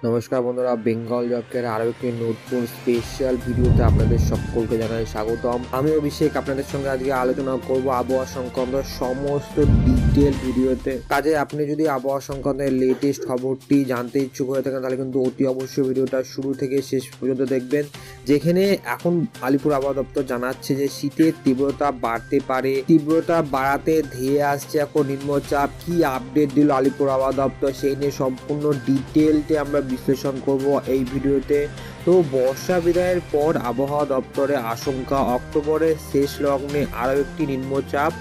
নমস্কার বন্ধুরা, বেঙ্গল জবকের আরও একটি নতুন স্পেশাল ভিডিওতে আপনাদের সকলকে জানাই স্বাগতম। আমি অভিষেক আপনাদের সঙ্গে আজকে আলোচনা করব আবহাওয়া সংক্রান্ত সমস্ত ডিটেল ভিডিওতে। কাজে আপনি যদি আবহাওয়া সংক্রান্ত লেটেস্ট খবরটি জানতে ইচ্ছুক হয়ে থাকেন তাহলে কিন্তু অতি অবশ্যই ভিডিওটা শুরু থেকে শেষ পর্যন্ত দেখবেন। যেখানে এখন আলিপুর আবহাওয়া দপ্তর জানাচ্ছে যে শীতের তীব্রতা বাড়তে পারে, তীব্রতা বাড়াতে ধেয়ে আসছে এখন নিম্নচাপ। কি আপডেট দিল আলিপুর আবহাওয়া দপ্তর সেই নিয়ে সম্পূর্ণ ডিটেলতে আমরা বিশ্লেষণ করব এই ভিডিওতে। তো বর্ষা বিদায়ের পর আবহাওয়া দপ্তরের আশঙ্কা অক্টোবরের শেষ লগ্নে আরও একটি নিম্নচাপ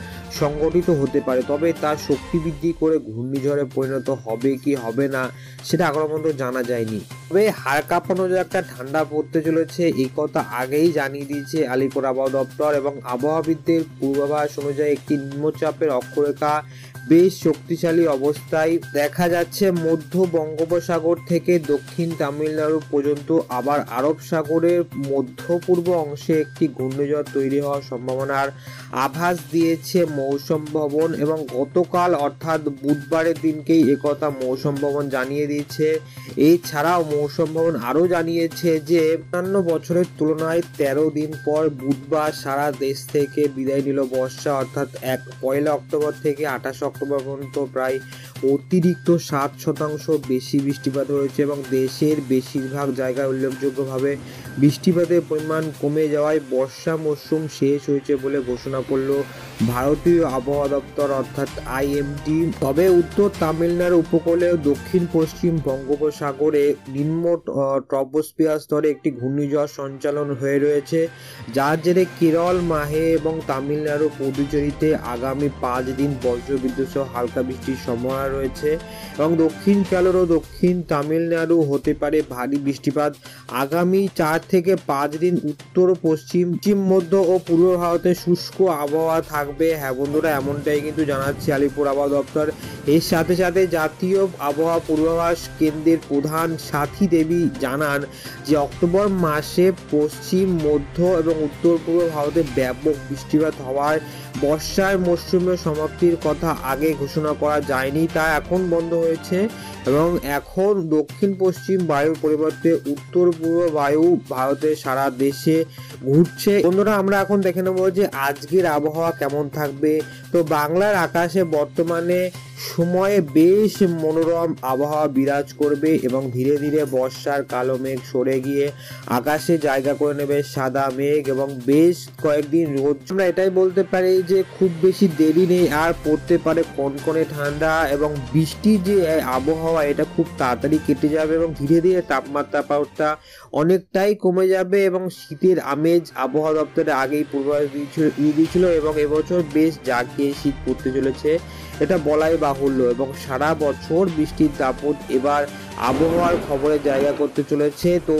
সংগঠিত হতে পারে, তবে তার শক্তি বৃদ্ধি করে ঘূর্ণিঝড়ে পরিণত হবে কি হবে না সেটা এখনো পর্যন্ত জানা যায়নি। তবে হাড় কাঁপানো যে একটা ঠান্ডা পড়তে চলেছে এই কথা আগেই জানিয়ে দিয়েছে আলিপুর আবহাওয়া দপ্তর, এবং আবহাওয়াবিদদের পূর্বাভাস অনুযায়ী একটি নিম্নচাপের অক্ষরেখা বেশ শক্তিশালী অবস্থায় দেখা যাচ্ছে মধ্য বঙ্গোপসাগর থেকে দক্ষিণ তামিলনাড়ু পর্যন্ত। আবার আরব সাগরের মধ্য পূর্ব অংশে একটি ঘূর্ণিঝড় তৈরি হওয়ার সম্ভাবনার আভাস দিয়েছে মৌসুম ভবন, এবং গতকাল অর্থাৎ বুধবারের দিনকেই একথা মৌসুম ভবন জানিয়ে দিয়েছে। এছাড়াও মৌসুম ভবন আরও জানিয়েছে যে অন্যান্য বছরের তুলনায় 13 দিন পর বুধবার সারা দেশ থেকে বিদায় নিল বর্ষা, অর্থাৎ 1 অক্টোবর থেকে 28 অক্টোবর পর্যন্ত প্রায় অতিরিক্ত 7% বেশি বৃষ্টিপাত হয়েছে, এবং দেশের বেশিরভাগ জায়গায় উল্লেখযোগ্যভাবে বৃষ্টিপাতের পরিমাণ কমে যাওয়ায় বর্ষা মরশুম শেষ হয়েছে বলে ঘোষণা করল ভারতীয় আবহাওয়া দপ্তর অর্থাৎ আইএমডি। তবে উত্তর তামিলনাড়ু উপকূলে দক্ষিণ পশ্চিম বঙ্গোপসাগরে নিম্ন ট্রপোস্ফিয়ার স্তরে একটি ঘূর্ণিঝড় সঞ্চালন হয়ে রয়েছে, যার জেরে কেরল, মাহে এবং তামিলনাড়ু পুদুচেরিতে আগামী 5 দিন বজ্রবিদ্যুৎ সহ হালকা বৃষ্টির সম্ভাবনা রয়েছে, এবং দক্ষিণ কেরল ও দক্ষিণ তামিলনাড়ু হতে পারে ভারী বৃষ্টিপাত। আগামী 4 থেকে 5 দিন উত্তর পশ্চিম মধ্য ও পূর্ব ভারতে শুষ্ক আবহাওয়া থাকবে। হ্যাঁ বন্ধুরা, এমনটাই কিন্তু জানাচ্ছে আলিপুর আবহাওয়া দপ্তর। এর সাথে সাথে জাতীয় আবহাওয়া পূর্বাভাস কেন্দ্রের প্রধান সাথী দেবী জানান যে অক্টোবর মাসে পশ্চিম মধ্য এবং উত্তর পূর্ব ভারতে ব্যাপক বৃষ্টিপাত হওয়ার বর্ষার মরশুমের সমাপ্তির কথা আগে ঘোষণা করা যায়নি, তা এখন বন্ধ হয়েছে, এবং এখন দক্ষিণ পশ্চিম বায়ুর পরিবর্তে উত্তর পূর্ব বায়ু ভারতের সারা দেশে ঘুরছে। বন্ধুরা, আমরা এখন দেখে নেব যে আজকের আবহাওয়া কেমন থাকবে। তো বাংলার আকাশে বর্তমানে সময়ে বেশ মনোরম আবহাওয়া বিরাজ করবে, এবং ধীরে ধীরে বর্ষার কালো মেঘ সরে গিয়ে আকাশে জায়গা করে নেবে সাদা মেঘ, এবং বেশ কয়েকদিন রোদ। আমরা এটাই বলতে পারি যে খুব বেশি দেরি নেই, আর পড়তে পারে কনকনে ঠান্ডা, এবং বৃষ্টির যে আবহাওয়া এটা খুব তাড়াতাড়ি কেটে যাবে, এবং ধীরে ধীরে তাপমাত্রা অনেকটাই কমে যাবে, এবং শীতের আমেজ আবহাওয়া দপ্তরে আগেই পূর্বাভাস দিয়েছিল, এবং এবছর বেশ জাঁকিয়ে শীত পড়তে চলেছে এটা বলাই বাহুল্য, এবং সারা বছর বৃষ্টির দাপট এবার আবহাওয়ার খবরে জায়গা করতে চলেছে। তো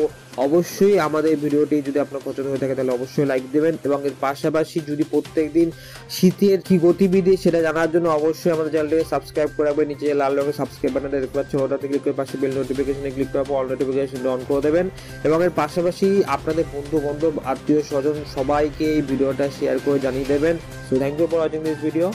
অবশ্যই আমাদের ভিডিওটি যদি আপনার পছন্দ হয়ে থাকে তাহলে অবশ্যই লাইক দেবেন, এবং এর পাশাপাশি যদি প্রত্যেকদিন শীতের কি গতিবিধি সেটা জানার জন্য অবশ্যই আমাদের চ্যানেলটিকে সাবস্ক্রাইব করে রাখবেন। নিচে লাল রঙের সাবস্ক্রাইব বাটনটা দেখতে পাচ্ছেন, ওটাতে ক্লিক করে পাশে বেল নোটিফিকেশনে ক্লিক করার পর অল নোটিফিকেশন অন করে দেবেন, এবং এর পাশাপাশি আপনাদের বন্ধু বান্ধব আত্মীয় স্বজন সবাইকে এই ভিডিওটা শেয়ার করে জানিয়ে দেবেন। So thank you for watching this video.